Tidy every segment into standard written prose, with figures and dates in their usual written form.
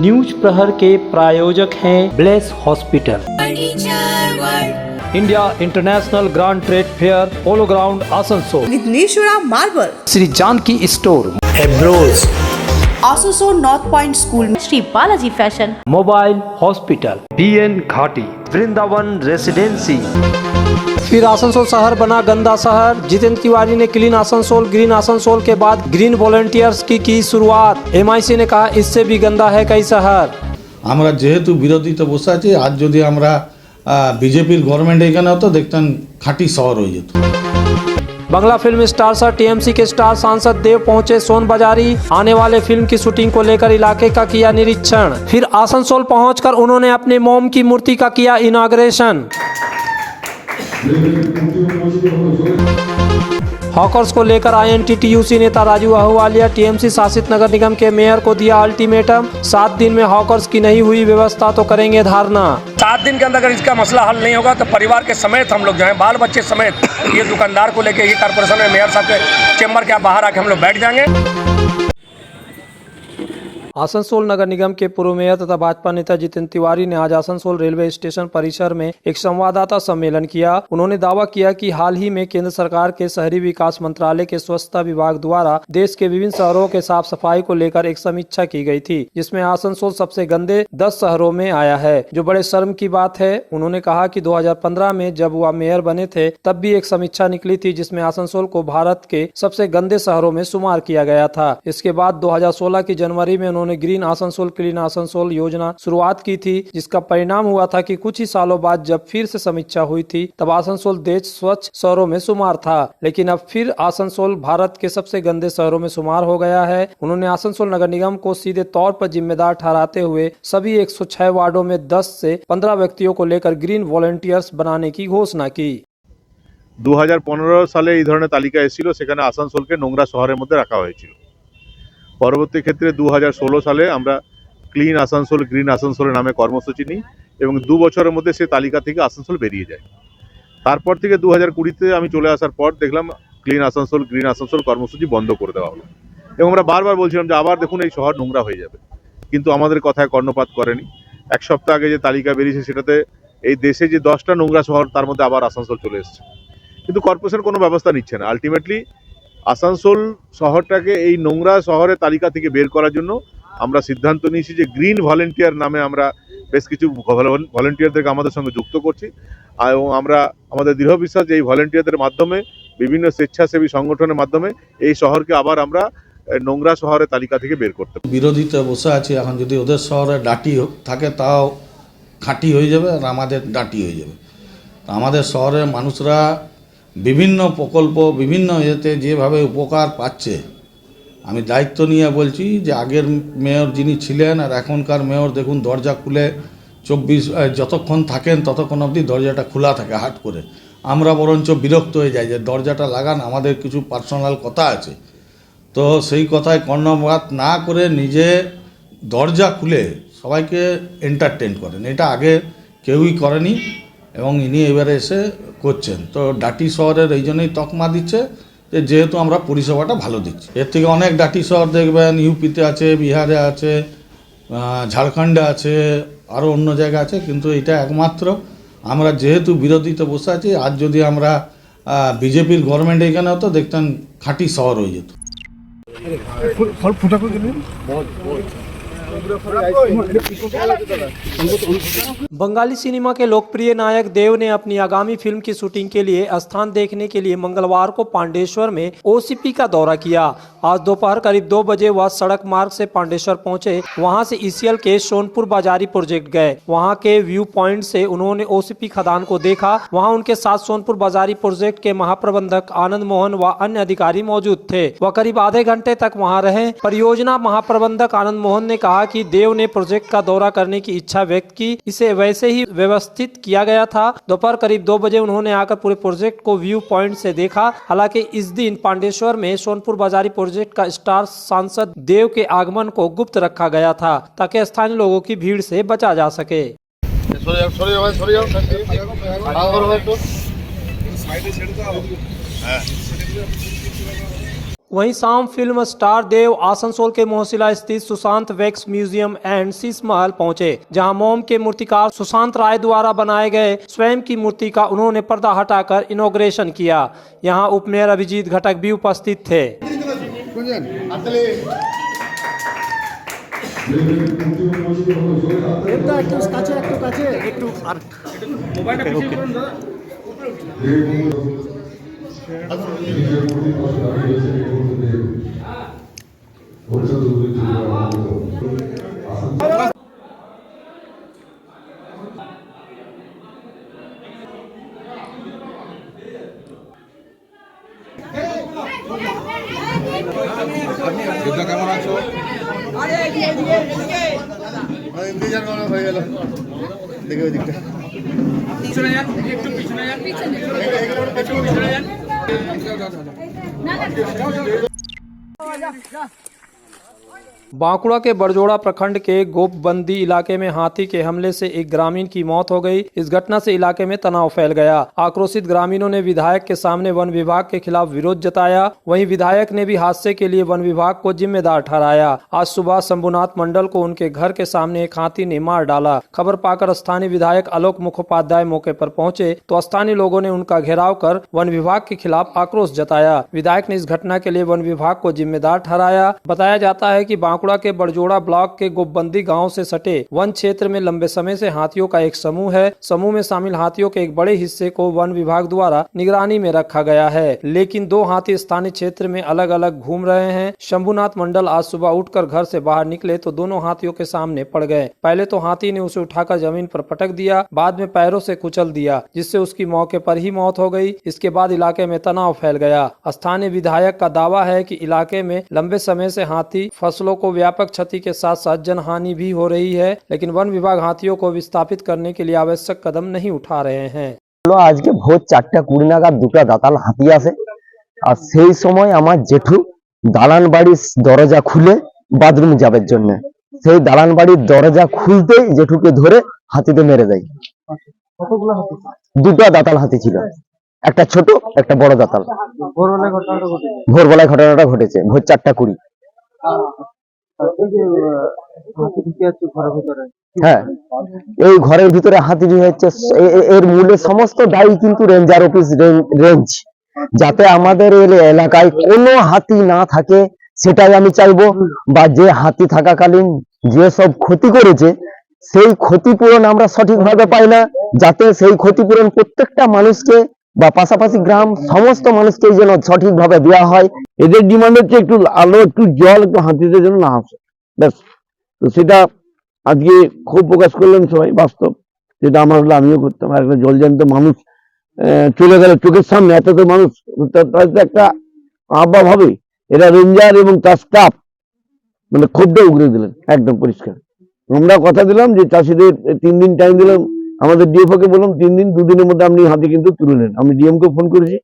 News प्रहर के प्रायोजक हैं Bless Hospital, India International Grand Trade Fair, Polo Ground Asansol, Vighneshwara Marble, Shri Janki Store, एब्रोज, आसनसोल नॉर्थ पॉइंट स्कूल में Shri Balaji Fashion, Mobile Hospital, BN घाटी, वृंदावन रेसिडेंसी। फिर आसनसोल शहर बना गंदा शहर। जितेंद्र तिवारी ने क्लीन आसनसोल, ग्रीन आसनसोल के बाद ग्रीन वॉलंटियर्स की शुरुआत। MIC ने कहा इससे भी गंदा है कई शहर। আমরা যেহেতু বিরোধীতে বসে আছি, আজ যদি আমরা বিজেপির গভর্নমেন্ট এখানে হতো দেখতেন খাঁটি শহর হয়ে যেত। बंगला फिल्म स्टार सर TMC के स्टार सांसद देव पहुंचे सोन बाजारी। आने वाले फिल्म की शूटिंग को लेकर इलाके का किया निरीक्षण। फिर आसनसोल पहुंचकर उन्होंने अपने मोम की मूर्ति का किया इनॉग्रेशन। हॉकर्स को लेकर INTTUC नेता राजू अहलुवालिया TMC शासित नगर निगम के मेयर को दिया अल्टीमेटम। 7 दिन में हॉकर्स की नहीं हुई व्यवस्था तो करेंगे धरना। 7 दिन के अंदर अगर इसका मसला हल नहीं होगा तो परिवार के समेत हम लोग जो हैं, बाल बच्चे समेत, ये दुकानदार को लेके ये कारपोरेशन में मेयर साहब के चेम्बर के बाहर आके हम लोग बैठ जाएंगे। आसनसोल नगर निगम के पूर्व मेयर तथा भाजपा नेता जितेंद्र तिवारी ने आज आसनसोल रेलवे स्टेशन परिसर में एक संवाददाता सम्मेलन किया। उन्होंने दावा किया कि हाल ही में केंद्र सरकार के शहरी विकास मंत्रालय के स्वच्छता विभाग द्वारा देश के विभिन्न शहरों के साफ सफाई को लेकर एक समीक्षा की गई थी, जिसमें आसनसोल सबसे गंदे 10 शहरों में आया है, जो बड़े शर्म की बात है। उन्होंने कहा कि 2015 में जब वह मेयर बने थे तब भी एक समीक्षा निकली थी, जिसमें आसनसोल को भारत के सबसे गंदे शहरों में शुमार किया गया था। इसके बाद 2016 की जनवरी में उन्होंने ग्रीन आसनसोल क्लीन आसनसोल योजना शुरुआत की थी, जिसका परिणाम हुआ था कि कुछ ही सालों बाद जब फिर से समीक्षा हुई थी तब आसनसोल देश स्वच्छ शहरों में शुमार था, लेकिन अब फिर आसनसोल भारत के सबसे गंदे शहरों में शुमार हो गया है। उन्होंने आसनसोल नगर निगम को सीधे तौर पर जिम्मेदार ठहराते हुए सभी 106 वार्डों में 10 से 15 व्यक्तियों को लेकर ग्रीन वॉलंटियर्स बनाने की घोषणा की। 2015 সালে এই ধরনের তালিকা এসেছিল, সেখানে আসানসোলকে নোংরা শহরের মধ্যে রাখা হয়েছিল। পরবর্তী ক্ষেত্রে 2016 সালে আমরা ক্লিন আসানসোল গ্রিন আসানসোল নামে কর্মসূচি নিই এবং 2 বছরের মধ্যে সেই তালিকা থেকে আসানসোল বেরিয়ে যায়। তারপর থেকে 2020-তে আমি চলে আসার পর দেখলাম ক্লিন আসানসোল গ্রিন আসানসোল কর্মসূচি বন্ধ করে দেওয়া হলো এবং আমরা বারবার বলছিলাম যে আবার দেখুন এই শহর নোংরা হয়ে যাবে, কিন্তু আমাদের কথায় কর্ণপাত করেনি। এক সপ্তাহ আগে যে তালিকা বেরিয়েছে সেটাতে এই দেশে যে 10টা নোংরা শহর তার মধ্যে আবার আসানসোল চলে এসেছে, কিন্তু কর্পোরেশন কোনো ব্যবস্থা নিচ্ছে না। আলটিমেটলি আসানসোল শহরটাকে এই নোংরা শহরের তালিকা থেকে বের করার জন্য আমরা সিদ্ধান্ত নিয়েছি যে গ্রিন ভলেন্টিয়ার নামে আমরা বেশ কিছু ভলেন্টিয়ারদেরকে আমাদের সঙ্গে যুক্ত করছি এবং আমরা আমাদের দৃঢ় বিশ্বাস যে এই ভলেন্টিয়ারদের মাধ্যমে বিভিন্ন স্বেচ্ছাসেবী সংগঠনের মাধ্যমে এই শহরকে আবার আমরা নোংরা শহরের তালিকা থেকে বের করতে পারি। বিরোধীতে বসে আছি, এখন যদি ওদের শহরে ডাটি থাকে তাও খাঁটি হয়ে যাবে আর আমাদের ডাটি হয়ে যাবে। আমাদের শহরের মানুষরা বিভিন্ন প্রকল্প বিভিন্ন ইয়েতে যেভাবে উপকার পাচ্ছে, আমি দায়িত্ব নিয়ে বলছি যে আগের মেয়র যিনি ছিলেন আর এখনকার মেয়র দেখুন দরজা খুলে 24 যতক্ষণ থাকেন ততক্ষণ অবধি দরজাটা খোলা থাকে হাট করে। আমরা বরঞ্চ বিরক্ত হয়ে যাই যে দরজাটা লাগান, আমাদের কিছু পার্সোনাল কথা আছে। তো সেই কথায় কর্ণপাত না করে নিজে দরজা খুলে সবাইকে এন্টারটেন করেন, এটা আগে কেউই করেনি এবং ইনি এবারে এসে করছেন। তো ডাটি শহরের এই জন্যই তকমা দিচ্ছে যে যেহেতু আমরা পরিষেবাটা ভালো দিচ্ছি। এর থেকে অনেক ডাটি শহর দেখবেন ইউপিতে আছে, বিহারে আছে, ঝাড়খণ্ডে আছে, আরও অন্য জায়গা আছে, কিন্তু এটা একমাত্র আমরা যেহেতু বিরোধীতে বসে আছি, আজ যদি আমরা বিজেপির গভর্নমেন্ট এখানে হতো দেখতেন খাঁটি শহর হয়ে যেত। बंगाली सिनेमा के लोकप्रिय नायक देव ने अपनी आगामी फिल्म की शूटिंग के लिए स्थान देखने के लिए मंगलवार को पांडेश्वर में OCP का दौरा किया। आज दोपहर करीब 2 बजे वह सड़क मार्ग से पांडेश्वर पहुंचे। वहां से ECL के सोनपुर बाजारी प्रोजेक्ट गए। वहां के व्यू पॉइंट से उन्होंने OCP खदान को देखा। वहां उनके साथ सोनपुर बाजारी प्रोजेक्ट के महाप्रबंधक आनंद मोहन व अन्य अधिकारी मौजूद थे। वह करीब आधे घंटे तक वहां रहे। परियोजना महाप्रबंधक आनंद मोहन ने कहा कि देव ने प्रोजेक्ट का दौरा करने की इच्छा व्यक्त की। इसे वैसे ही व्यवस्थित किया गया था। दोपहर करीब 2 बजे उन्होंने आकर पूरे प्रोजेक्ट को व्यू पॉइंट से देखा। हालांकि इस दिन पांडेश्वर में सोनपुर बाजारी प्रोजेक्ट का स्टार सांसद देव के आगमन को गुप्त रखा गया था ताकि स्थानीय लोगों की भीड़ से बचा जा सके। वहीं शाम फिल्म स्टार देव आसनसोल के मोहसिला स्थित Sushant wax museum and Sheesh Mahal पहुंचे, जहां मोम के मूर्तिकार सुशांत राय द्वारा बनाए गए स्वयं की मूर्ति का उन्होंने पर्दा हटाकर इनॉग्रेशन किया। यहां उप मेयर अभिजीत घटक भी उपस्थित थे। কেমন আছো? ইন্তজার করা হয়ে গেল, দেখে ওই দিকটা পিছনে যান, একটু পিছনে যান, পিছনে যান। बांकुड़ा के बड़जोड़ा प्रखंड के गोपबंदी इलाके में हाथी के हमले से एक ग्रामीण की मौत हो गई। इस घटना से इलाके में तनाव फैल गया। आक्रोशित ग्रामीणों ने विधायक के सामने वन विभाग के खिलाफ विरोध जताया। वहीं विधायक ने भी हादसे के लिए वन विभाग को जिम्मेदार ठहराया। आज सुबह शंभुनाथ मंडल को उनके घर के सामने एक हाथी ने मार डाला। खबर पाकर स्थानीय विधायक आलोक मुखोपाध्याय मौके पर पहुंचे तो स्थानीय लोगों ने उनका घेराव कर वन विभाग के खिलाफ आक्रोश जताया। विधायक ने इस घटना के लिए वन विभाग को जिम्मेदार ठहराया। बताया जाता है कि बांकुड़ा के बड़जोड़ा ब्लॉक के गोपबंदी गांव से सटे वन क्षेत्र में लंबे समय से हाथियों का एक समूह है। समूह में शामिल हाथियों के एक बड़े हिस्से को वन विभाग द्वारा निगरानी में रखा गया है, लेकिन 2 हाथी स्थानीय क्षेत्र में अलग अलग घूम रहे हैं। शंभुनाथ मंडल आज सुबह उठकर घर से बाहर निकले तो दोनों हाथियों के सामने पड़ गए। पहले तो हाथी ने उसे उठाकर जमीन पर पटक दिया, बाद में पैरों से कुचल दिया, जिससे उसकी मौके पर ही मौत हो गई। इसके बाद इलाके में तनाव फैल गया। स्थानीय विधायक का दावा है कि इलाके में लंबे समय से हाथी फसलों को व्यापक क्षति के साथ साथ जनहानि भी हो रही है, लेकिन वन विभाग हाथियों को विस्थापित करने के लिए आवश्यक कदम नहीं उठा रहे हैं। आज के भोर 4:20 नागाद दुटा दाताल हाथी आसे और সেই সময় আমার জেঠু দালান বাড়ির দরজা খুলে বাথরুম যাবার জন্য সেই দালান বাড়ির দরজা খুলতে জেঠুকে ধরে হাতিতে মেরে দেয়। কতগুলো হাতি? দুটো দাতাল হাতি ছিল, একটা ছোট একটা বড় দাতাল। ভোরবেলায় ঘটনাটা ঘটেছে ভোর 4:20। হ্যাঁ, এই ঘরের ভিতরে হাতি হচ্ছে। এর মূলে সমস্ত দায়ী কিন্তু রেঞ্জার অফিস রেঞ্জ, যাতে আমাদের এলাকায় কোনো হাতি না থাকে সেটাই আমি চাইবো। বা যে হাতি থাকাকালীন যে সব ক্ষতি করেছে সেই ক্ষতিপূরণ আমরা সঠিকভাবে পাই না, যাতে সেই ক্ষতিপূরণ প্রত্যেকটা মানুষকে বা পাশাপাশি গ্রাম সমস্ত মানুষকে যেন সঠিকভাবে দেওয়া হয়। এদের ডিমান্ড হচ্ছে একটু আলো, একটু জল, একটু হাতিদের জন্য না আসে, ব্যাস। তো সেটা আজকে খুব প্রকাশ করলেন সবাই, বাস্তব যেটা আমার হলে আমিও করতাম। একটা জলজান্ত মানুষ চলে গেল চোখের সামনে, এত তো মানুষ একটা আবহাওয়া হবে। এরা রেঞ্জার এবং তার স্টাফ মানে ক্ষোভটা উগড়ে দিলেন একদম পরিষ্কার। আমরা কথা দিলাম যে চাষিদের 3 দিন টাইম দিলাম, আমাদের ডিএফও কে বললাম 3 দিন 2 দিনের মধ্যে আপনি হাতি কিন্তু তুলে নেন। আমি ডিএম কে ফোন করেছি,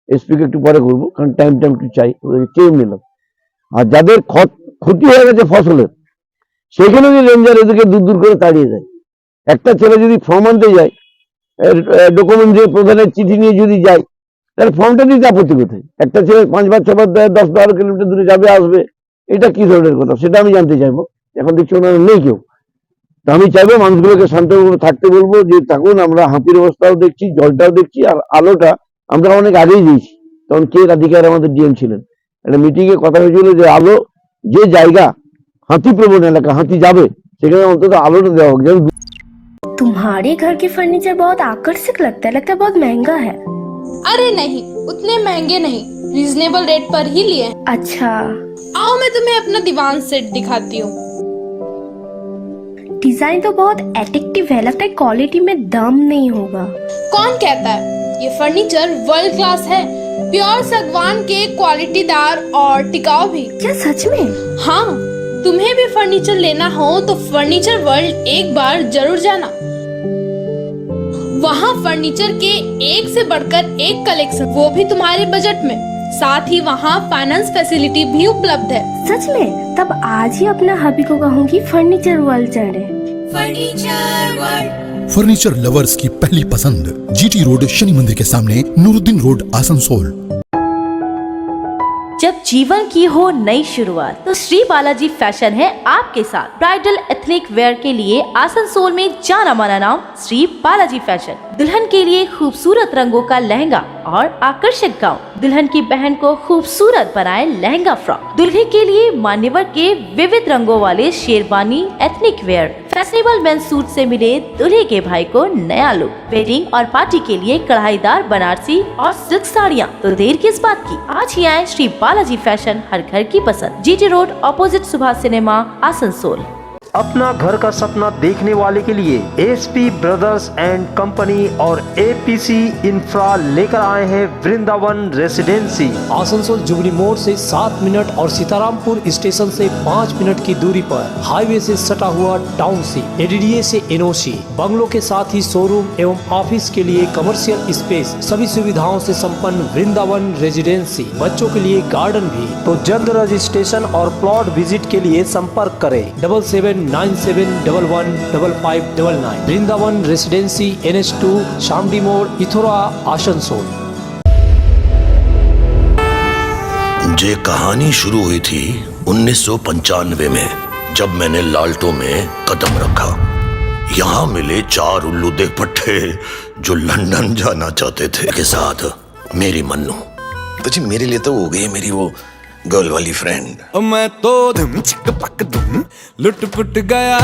এসপি কে একটু পরে করবো, কারণ টাইম একটু চাই, চেয়ে নিলাম। আর যাদের ক্ষতি হয়ে গেছে ফসলের, সেখানে যদি রেঞ্জার এদেরকে দূর করে তাড়িয়ে যায়। একটা ছেলে যদি ফর্ম আনতে যায়, ডকুমেন্ট দিয়ে প্রধানের চিঠি নিয়ে যদি যায়, তাহলে ফর্মটা দিতে আপত্তি কোথায়? একটা ছেলে 5 বার 6 বার 10-12 কিলোমিটার দূরে যাবে আসবে, এটা কি ধরনের কথা সেটা আমি জানতে চাইবো। এখন দেখছি ওনারা নেই কেউ। আমি চাইবো মানুষগুলোকে শান্তভাবে থাকতে বলবো, যে থাকুন, আমরা হাতির অবস্থাও দেখছি, জলটাও দেখছি, আর আলোটা আমরা অনেক আগেই দিয়েছি। তখন কে রাধিকার আমাদের ডিএম ছিলেন, একটা মিটিং এ কথা হয়েছিল যে আলো যে জায়গা হাতি প্রবণ এলাকা, হাতি যাবে সেখানে অন্তত আলোটা দেওয়া হোক। যেমন तुम्हारे घर के फर्नीचर बहुत आकर्षक लगता है बहुत महंगा है। अरे नहीं, उतने महंगे नहीं, रीजनेबल रेट पर ही लिए हैं। अच्छा, आओ मैं तुम्हें अपना दीवान सेट दिखाती हूँ। डिजाइन तो बहुत एट्रैक्टिव है, लगता है क्वालिटी में दम नहीं होगा। कौन कहता है? ये फर्नीचर वर्ल्ड क्लास है, प्योर सागवान के, क्वालिटीदार और टिकाऊ भी। क्या सच में? हाँ, तुम्हें भी फर्नीचर लेना हो तो फर्नीचर वर्ल्ड एक बार जरूर जाना। वहाँ फर्नीचर के एक से बढ़कर एक कलेक्शन, वो भी तुम्हारे बजट में। साथ ही वहाँ फाइनेंस फैसिलिटी भी उपलब्ध है। सच में? तब आज ही अपना हबी को कहूँगी फर्नीचर वर्ल्ड चढ़े। फर्नीचर लवर्स की पहली पसंद, जीटी रोड, शनि मंदिर के सामने, नूरुद्दीन रोड, आसनसोल। जब जीवन की हो नई शुरुआत तो श्री बालाजी फैशन है आपके साथ। ब्राइडल एथनिक वेयर के लिए आसनसोल में जाना माना नाम श्री बालाजी फैशन। दुल्हन के लिए खूबसूरत रंगों का लहंगा और आकर्षक गाउन, दुल्हन की बहन को खूबसूरत बनाए लहंगा फ्रॉक, दुल्हे के लिए मान्यवर के विविध रंगों वाले sherwani ethnic wear, fashionable men's suit से मिले दूल्हे के भाई को नया लुक, वेडिंग और पार्टी के लिए कढ़ाईदार बनारसी और सिल्क साड़ियाँ। तो देर किस बात की, आज ही आए श्री बालाजी फैशन, हर घर की पसंद, GT road opposite Subhash cinema, Asansol. अपना घर का सपना देखने वाले के लिए एसपी ब्रदर्स एंड कंपनी और एपीसी इंफ्रा लेकर आए हैं वृंदावन रेसिडेंसी। आसनसोल जुबली मोड़ से 7 मिनट और सीतारामपुर स्टेशन से 5 मिनट की दूरी पर हाईवे से सटा हुआ टाउनशिप, एडीडीए से एनओसी, बंगलों के साथ ही शोरूम एवं ऑफिस के लिए कमर्शियल स्पेस, सभी सुविधाओं से संपन्न वृंदावन रेजिडेंसी। बच्चों के लिए गार्डन भी। तो जल्द रजिस्ट्रेशन और प्लॉट विजिट के लिए संपर्क करें 7797115599। वृंदावन रेसिडेंसी, NH2, शामडी मोड़, इथोरा, आसनसोल। ये कहानी शुरू हुई थी 1995 में, जब मैंने लाल्टो में कदम रखा। यहाँ मिले 4 उल्लू देख पट्टे जो लंदन जाना चाहते थे के साथ मेरी मन्नू। तो जी मेरे लिए तो हो गई मेरी वो गर्ल वाली फ्रेंड। मैं तो धुम चिक पक धुम लुट पुट गया।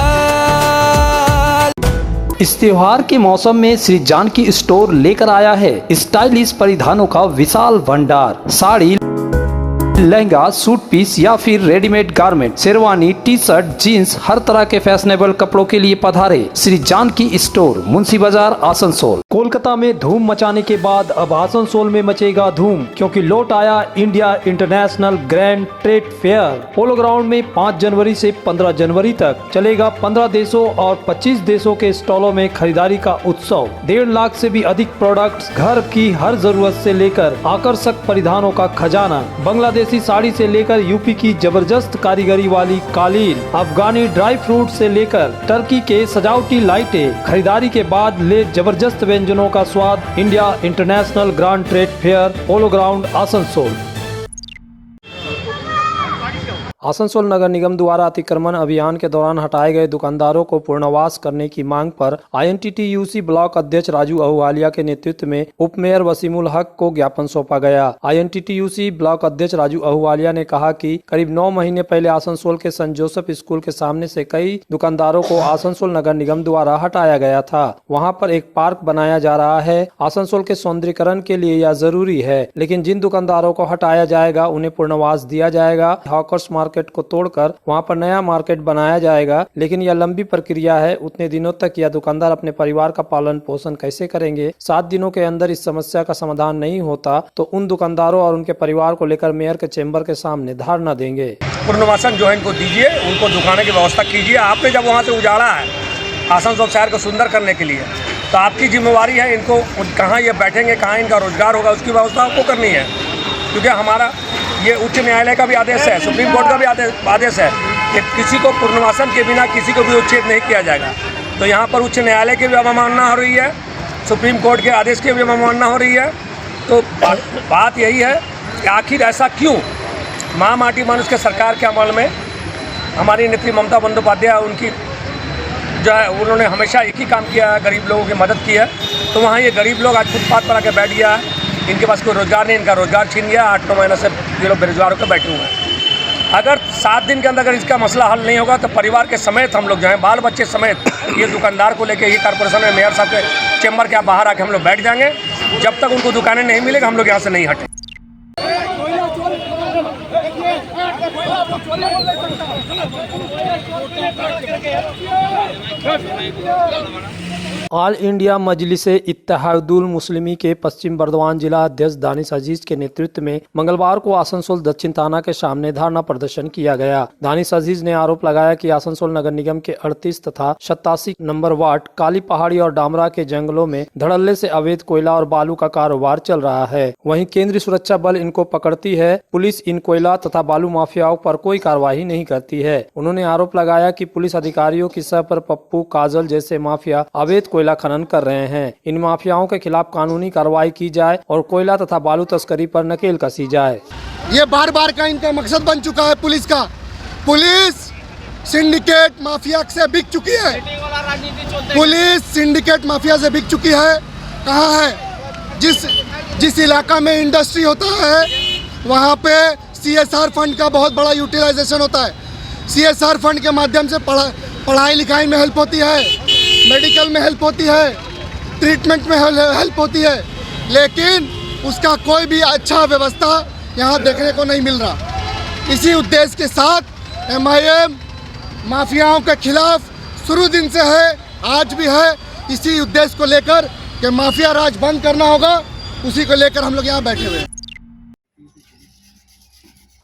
इस त्योहार के मौसम में श्री जानकी स्टोर लेकर आया है स्टाइलिश परिधानों का विशाल भंडार। साड़ी, लहंगा, सूट पीस या फिर readymade garment, sherwani, T shirt, jeans, हर तरह के फैशनेबल कपड़ों के लिए पधारे श्री जानकी स्टोर, मुंशी बाजार, आसनसोल। कोलकाता में धूम मचाने के बाद अब आसनसोल में मचेगा धूम, क्योंकि लौट आया India International Grand Trade Fair. Polo ground में 5 जनवरी से 15 जनवरी तक चलेगा 15 देशों और 25 देशों के स्टॉलों में खरीदारी का उत्सव। 1.5 लाख से भी अधिक प्रोडक्ट्स, घर की हर जरूरत से लेकर आकर्षक परिधानों का खजाना, बांग्लादेश साड़ी से लेकर यूपी की जबरदस्त कारीगरी वाली कालीन, अफगानी ड्राई फ्रूट से लेकर टर्की के सजावटी लाइटें। खरीदारी के बाद ले जबरदस्त व्यंजनों का स्वाद। India International Grand Trade Fair, Polo Ground, Asansol. Asansol नगर निगम द्वारा अतिक्रमण अभियान के दौरान हटाए गए दुकानदारों को पुनर्वास करने की मांग पर INTTUC ब्लॉक अध्यक्ष राजू अहुवालिया के नेतृत्व में उप मेयर वसीमुल हक को ज्ञापन सौंपा गया। INTTUC ब्लॉक अध्यक्ष राजू अहुवालिया ने कहा कि करीब 9 महीने पहले आसनसोल के सेंट जोसेफ स्कूल के सामने से कई दुकानदारों को आसनसोल नगर निगम द्वारा हटाया गया था। वहाँ पर एक पार्क बनाया जा रहा है। आसनसोल के सौंदर्यीकरण के लिए यह जरूरी है, लेकिन जिन दुकानदारों को हटाया जाएगा उन्हें पुनर्वास दिया जाएगा। हॉकर्स मार्केट को तोड़कर वहां पर नया मार्केट बनाया जाएगा, लेकिन यह लंबी प्रक्रिया है। उतने दिनों तक यह दुकानदार अपने परिवार का पालन पोषण कैसे करेंगे? 7 दिनों के अंदर इस समस्या का समाधान नहीं होता तो उन दुकानदारों और उनके परिवार को लेकर मेयर के चेंबर के सामने धरना देंगे। पुनर्वासन जो है इनको दीजिए, उनको दुकान की व्यवस्था कीजिए। आपने जब वहाँ से उजाड़ा है आसनसोल शहर को सुंदर करने के लिए, तो आपकी जिम्मेवारी है इनको कहाँ ये बैठेंगे, कहाँ इनका रोजगार होगा, उसकी व्यवस्था आपको करनी है। क्योंकि हमारा ये उच्च न्यायालय का भी आदेश है, सुप्रीम कोर्ट का भी आदेश है कि किसी को पुनर्वासन के बिना किसी को भी उच्छेद नहीं किया जाएगा। तो यहाँ पर उच्च न्यायालय की भी अवमानना हो रही है, सुप्रीम कोर्ट के आदेश की भी अवमानना हो रही है। तो बात यही है कि आखिर ऐसा क्यों? माँ माटी मनुष्य के सरकार के अमल में हमारी नेत्री ममता बंदोपाध्याय, उनकी जो है उन्होंने हमेशा एक ही काम किया है, गरीब लोगों की मदद की है। तो वहाँ ये गरीब लोग आज फुटपाथ पर आके बैठ गया है, इनके पास कोई रोजगार नहीं, इनका रोजगार छीन गया। 8-9 महीने से ये लोग बेरोजगार होकर बैठे हुए हैं। अगर 7 दिन के अंदर अगर इसका मसला हल नहीं होगा तो परिवार के समेत हम लोग जो हैं, बाल बच्चे समेत, ये दुकानदार को लेके ही कारपोरेशन में मेयर साहब के चेम्बर के बाहर आके हम लोग बैठ जाएंगे। जब तक उनको दुकानें नहीं मिलेगी हम लोग यहाँ से नहीं हटें। ऑल इंडिया मजलिसे इत्तेहादुल मुस्लिमी के पश्चिम बर्दवान जिला अध्यक्ष दानिश अजीज के नेतृत्व में मंगलवार को आसनसोल दक्षिण थाना के सामने धरना प्रदर्शन किया गया। दानिश अजीज ने आरोप लगाया कि आसनसोल नगर निगम के 38 तथा 87 नंबर वार्ड काली पहाड़ी और डामरा के जंगलों में धड़ल्ले से अवैध कोयला और बालू का कारोबार चल रहा है। वहीं केंद्रीय सुरक्षा बल इनको पकड़ती है। पुलिस इन कोयला तथा बालू माफियाओं पर कोई कार्रवाई नहीं करती है। उन्होंने आरोप लगाया कि पुलिस अधिकारियों की सह पर पप्पू, काजल जैसे माफिया अवैध कोयला खनन कर रहे हैं। इन माफियाओं के खिलाफ कानूनी कार्रवाई की जाए और कोयला तथा बालू तस्करी पर नकेल कसी जाए। ये बार बार का इनका मकसद बन चुका है पुलिस का। पुलिस सिंडिकेट माफिया से बिक चुकी है। पुलिस सिंडिकेट माफिया से बिक चुकी है। कहाँ है? जिस इलाका में इंडस्ट्री होता है वहाँ पे CSR फंड का बहुत बड़ा यूटिलाइजेशन होता है। CSR फंड के माध्यम से पढ़ाई लिखाई में हेल्प होती है, मेडिकल में हेल्प होती है, ट्रीटमेंट में हेल्प होती है, लेकिन उसका कोई भी अच्छा व्यवस्था यहाँ देखने को नहीं मिल रहा। इसी उद्देश्य के साथ MIM माफियाओं के खिलाफ शुरू दिन से है, आज भी है। इसी उद्देश्य को लेकर कि माफिया राज बंद करना होगा, उसी को लेकर हम लोग यहाँ बैठे हुए हैं।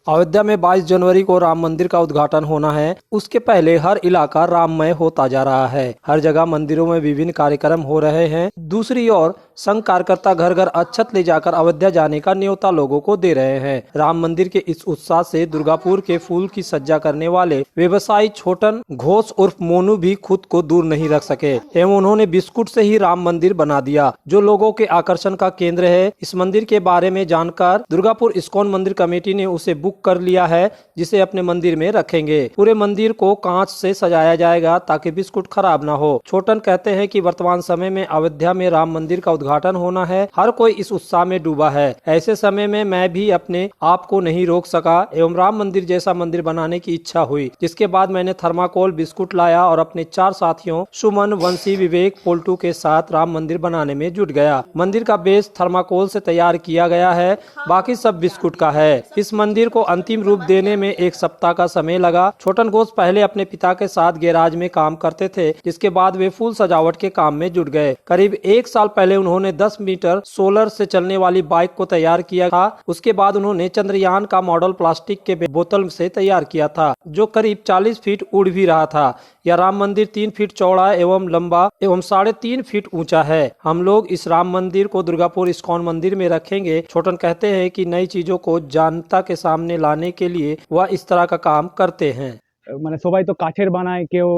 अयोध्या में 22 जनवरी को राम मंदिर का उद्घाटन होना है। उसके पहले हर इलाका राममय होता जा रहा है। हर जगह मंदिरों में विभिन्न कार्यक्रम हो रहे हैं। दूसरी ओर संघ कार्यकर्ता घर घर अक्षत ले जाकर अयोध्या जाने का न्योता लोगों को दे रहे हैं। राम मंदिर के इस उत्साह से दुर्गापुर के फूल की सज्जा करने वाले व्यवसायी छोटन घोष उर्फ मोनू भी खुद को दूर नहीं रख सके एवं उन्होंने बिस्कुट से ही राम मंदिर बना दिया, जो लोगों के आकर्षण का केंद्र है। इस मंदिर के बारे में जानकर दुर्गापुर इस्कॉन मंदिर कमेटी ने उसे बुक कर लिया है, जिसे अपने मंदिर में रखेंगे। पूरे मंदिर को कांच से सजाया जाएगा ताकि बिस्कुट खराब ना हो। छोटन कहते हैं कि वर्तमान समय में अयोध्या में राम मंदिर का उद्घाटन होना है। हर कोई इस उत्साह में डूबा है। ऐसे समय में मैं भी अपने आप को नहीं रोक सका एवं राम मंदिर जैसा मंदिर बनाने की इच्छा हुई, जिसके बाद मैंने थर्माकोल बिस्कुट लाया और अपने 4 साथियों सुमन, वंशी, विवेक, पोल्टू के साथ राम मंदिर बनाने में जुट गया। मंदिर का बेस थर्माकोल से तैयार किया गया है, बाकी सब बिस्कुट का है। इस मंदिर को अंतिम रूप देने में 1 सप्ताह का समय लगा। छोटन घोष पहले अपने पिता के साथ गैराज में काम करते थे, जिसके बाद वे फूल सजावट के काम में जुट गए। करीब 1 साल पहले उन्होंने 10 मीटर सोलर से चलने वाली बाइक को तैयार किया था। उसके बाद उन्होंने चंद्रयान का मॉडल प्लास्टिक के बोतल से तैयार किया था, जो करीब 40 फीट उड़ भी रहा था। यह राम मंदिर 3 फीट चौड़ा एवं लंबा एवं 3.5 फीट ऊंचा है। हम लोग इस राम मंदिर को दुर्गापुर इस्कॉन मंदिर में रखेंगे। छोटन कहते हैं कि नई चीजों को जनता के सामने लाने के लिए वह इस तरह का काम करते हैं। মানে সবাই তো কাঠের বানায়, কেউ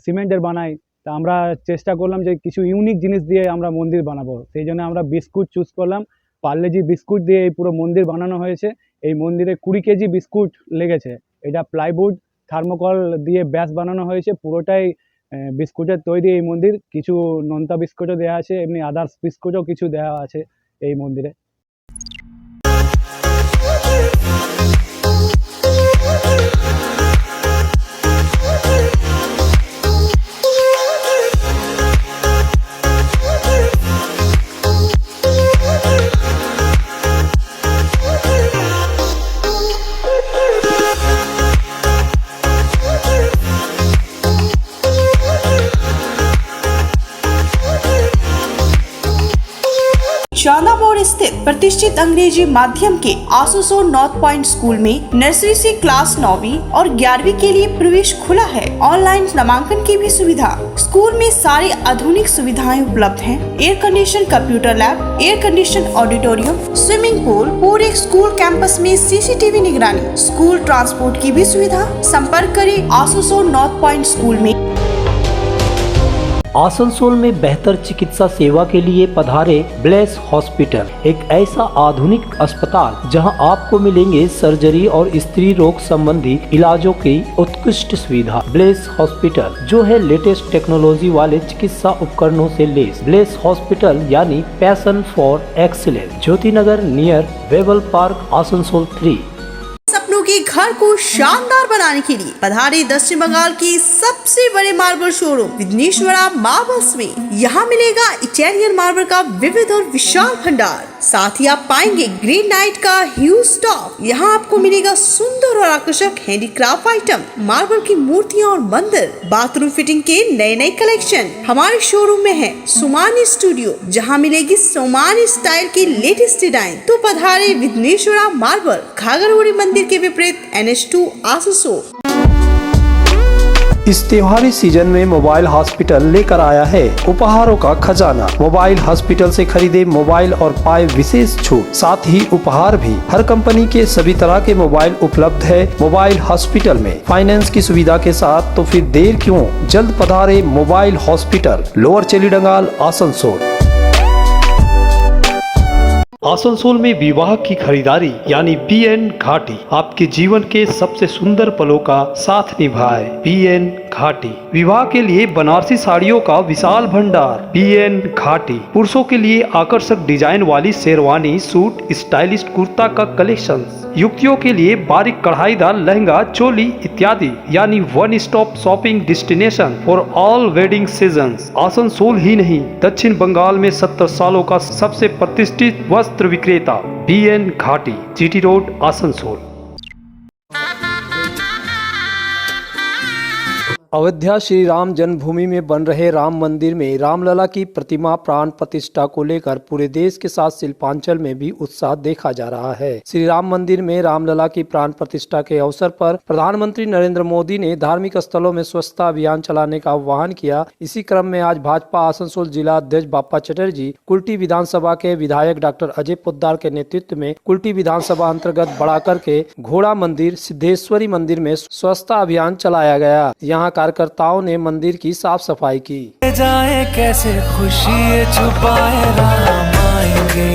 সিমেন্টের বানায়, তা আমরা চেষ্টা করলাম যে কিছু ইউনিক জিনিস দিয়ে আমরা মন্দির বানাবো। সেই জন্য আমরা বিস্কুট চুজ করলাম। পার্লেজি বিস্কুট দিয়ে এই পুরো মন্দির বানানো হয়েছে। এই মন্দিরে 20 কেজি বিস্কুট লেগেছে। এটা প্লাইউড থার্মোকল দিয়ে ব্যাস বানানো হয়েছে। পুরোটাই বিস্কুটের তৈরি এই মন্দির। কিছু নোনতা বিস্কুটও দেওয়া আছে, এমনি আদার্স বিস্কুটও কিছু দেওয়া আছে এই মন্দিরে। चांदामोड़ स्थित प्रतिष्ठित अंग्रेजी माध्यम के आसुसो नॉर्थ पॉइंट स्कूल में नर्सरी से क्लास 9वीं और 11वीं के लिए प्रवेश खुला है। ऑनलाइन नामांकन की भी सुविधा। स्कूल में सारी आधुनिक सुविधाएं उपलब्ध हैं। Air condition computer lab, air condition auditorium, swimming pool, पूरे स्कूल कैंपस में CCTV निगरानी, स्कूल ट्रांसपोर्ट की भी सुविधा। संपर्क करें आसुसो नॉर्थ पॉइंट स्कूल में। आसनसोल में बेहतर चिकित्सा सेवा के लिए पधारे ब्लेस हॉस्पिटल, एक ऐसा आधुनिक अस्पताल जहां आपको मिलेंगे सर्जरी और स्त्री रोग संबंधी इलाजों की उत्कृष्ट सुविधा। ब्लेस हॉस्पिटल जो है लेटेस्ट टेक्नोलॉजी वाले चिकित्सा उपकरणों से लेस। ब्लेस हॉस्पिटल यानी passion for excellence, Jyoti Nagar near Webel Park, Asansol 3। सपनों के घर को शानदार बनाने के लिए पधारे दक्षिण बंगाल की सबसे बड़े मार्बल शोरूम विघ्नेश्वरा मार्बल्स में। यहाँ मिलेगा इटालियन मार्बल का विविध और विशाल भंडार। साथ ही आप पाएंगे ग्रेनाइट का ह्यूज स्टॉक। यहाँ आपको मिलेगा सुंदर और आकर्षक हैंडीक्राफ्ट आइटम, मार्बल की मूर्तियाँ और मंदिर, बाथरूम फिटिंग के नए नए कलेक्शन। हमारे शोरूम में है सोमानी स्टूडियो, जहाँ मिलेगी सोमानी स्टाइल की लेटेस्ट डिजाइन। तो पधारे विघ्नेश्वरा मार्बल, घाघरगुड़ी मंदिर के विपरीत NH2 आसनसोल। इस त्योहारी सीजन में मोबाइल हॉस्पिटल लेकर आया है उपहारों का खजाना। मोबाइल हॉस्पिटल से खरीदे मोबाइल और पाए विशेष छूट, साथ ही उपहार भी। हर कंपनी के सभी तरह के मोबाइल उपलब्ध है मोबाइल हॉस्पिटल में फाइनेंस की सुविधा के साथ। तो फिर देर क्यों, जल्द पधारे Mobile Hospital, Lower Chelidangal, Asansol. Asansol में विवाह की खरीदारी यानी BN घाटी आपके जीवन के सबसे सुंदर पलों का साथ निभाए। BN घाटी विवाह के लिए बनारसी साड़ियों का विशाल भंडार। BN घाटी पुरुषों के लिए आकर्षक डिजाइन वाली शेरवानी, सूट, स्टाइलिश कुर्ता का कलेक्शन, युवतियों के लिए बारीक कढ़ाईदार लहंगा, चोली इत्यादि, यानी one stop shopping destination for all wedding seasons. Asansol ही नहीं, दक्षिण बंगाल में 70 सालों का सबसे प्रतिष्ठित वस्त्र विक्रेता BN घाटी, GT रोड, आसनसोल। अयोध्या श्री राम जन्मभूमि में बन रहे राम मंदिर में रामलला की प्रतिमा प्राण प्रतिष्ठा को लेकर पूरे देश के साथ शिल्पांचल में भी उत्साह देखा जा रहा है। श्री राम मंदिर में रामलला की प्राण प्रतिष्ठा के अवसर पर प्रधानमंत्री नरेंद्र मोदी ने धार्मिक स्थलों में स्वच्छता अभियान चलाने का आह्वान किया। इसी क्रम में आज भाजपा आसनसोल जिला अध्यक्ष बाप्पा चटर्जी, कुल्टी विधानसभा के विधायक डॉक्टर अजय पोद्दार के नेतृत्व में कुल्टी विधानसभा अंतर्गत बढ़ाकर के घोड़ा मंदिर, सिद्धेश्वरी मंदिर में स्वच्छता अभियान चलाया गया। यहाँ कार्यकर्ताओं ने मंदिर की साफ सफाई की। जाए कैसे खुशी छुपाए राम आएंगे।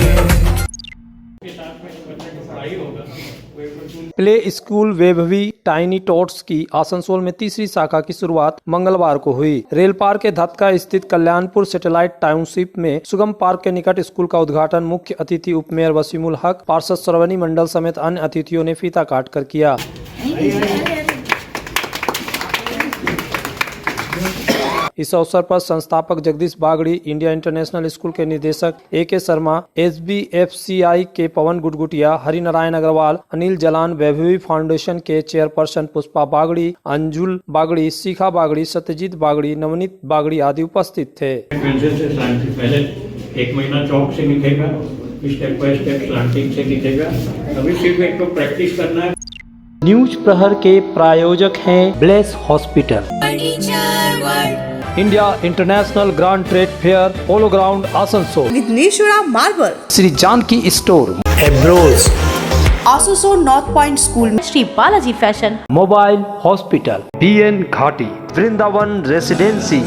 Play school Vaibhavi tiny tots की आसनसोल में तीसरी शाखा की शुरुआत मंगलवार को हुई। रेल पार्क के धतका स्थित कल्याणपुर सैटेलाइट टाउनशिप में सुगम पार्क के निकट स्कूल का उद्घाटन मुख्य अतिथि उपमेयर वसीमुल हक, पार्षद श्रवणी मंडल समेत अन्य अतिथियों ने फीता काट कर किया। इस अवसर पर संस्थापक Jagdish Bagdi, India International School के निदेशक AK शर्मा, SBFCI के पवन गुटगुटिया, हरिनारायण अग्रवाल, अनिल जलान, वैभवी फाउंडेशन के चेयरपर्सन पुष्पा बागड़ी, अंजुल बागड़ी, शिखा बागड़ी, सत्यजीत बागड़ी, नवनीत बागड़ी आदि उपस्थित थे। पहले 1 महीना चौक से लिखेगा, स्टेप बाय स्टेप स्लांटिंग से लिखेगा, अभी सिर्फ एक तो प्रैक्टिस करना है। न्यूज प्रहर के प्रायोजक हैं Bless Hospital, India International Grand Trade Fair, Polo Ground, Asansol, Vighneshwara Marble, Shri Janki Store, एब्रोज, Asansol North Point School, Shri Balaji Fashion, Mobile Hospital, BN घाटी, वृंदावन रेसिडेंसी,